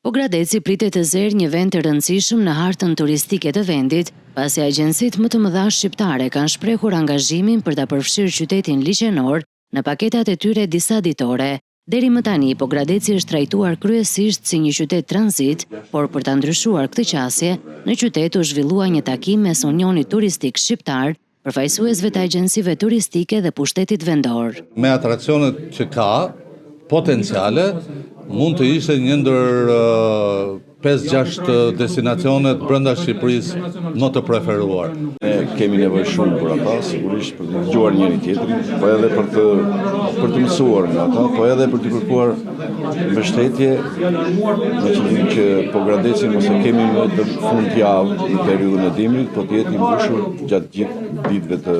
Pogradeci pritet të zerë një vend të rëndësishëm në hartën turistike të vendit, pasi agjensitë më të mëdha shqiptare kanë shprehur angazhimin për ta përfshirë qytetin liçenor në paketat e tyre disa ditore. Deri më tani, Pogradeci është trajtuar kryesisht si një qytet tranzit, por për ta ndryshuar këtë qasje, në qytet u zhvillua një takim mes Unionit Turistik Shqiptar, përfaqësuesve të agjensive turistike dhe pushtetit vendor. Me atraksionet që ka, potenciale, mund të ishte një ndër 5-6 destinacionet brenda Shqipërisë më të preferuar. Ne kemi nevojë shumë për ata, sigurisht për të dëgjuar njëri tjetrin, po edhe për të mësuar nga ata, po edhe për të kërkuar mbështetje, në qëllim që Pogradeci mos e kemi më të fundjavë në periudhën e dimrit, po të jetë i mbushur gjatë gjithë ditëve të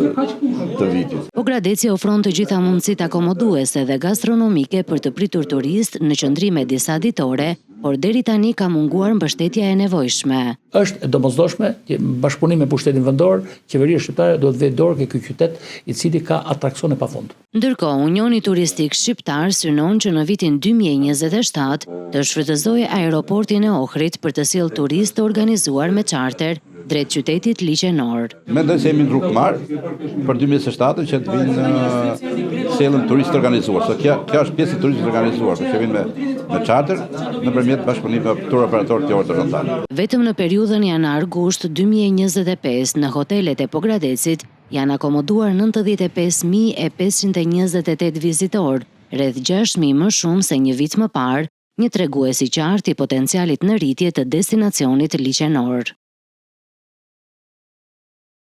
vitit. Pogradeci ofron të gjitha mundësitë akomoduese dhe gastronomike për të pritur turist në qëndrime disa ditore, por deri tani ka munguar mbështetja e nevojshme. Është e domosdoshme që bashkëpunim me pushtetin vendor, qeveria shqiptare do të vëjë dorë ke ky qytet i cili ka atraksione pafund. Ndërkohë, Unioni Turistik Shqiptar synon që në vitin 2027 të shfrytëzojë aeroportin e Ohrit për të sjellë turistë të organizuar me charter drejt qytetit liçenor. Mendoj se jemi në rrugë të marrë për 2027 që të vinë sjellën turistë organizuar. Se kjo është pjesë e turizmit organizuar, që vinë me charter nëpërmjet bashkëpunimit me tur operatorë të horizontal. Vetëm në periudhën janar-gusht 2025 në hotelet e Pogradecit janë akomoduar 95.528 vizitorë, rreth 6.000 më shumë se një vit më parë, një tregues i qartë i potencialit në rritje të destinacionit liçenor.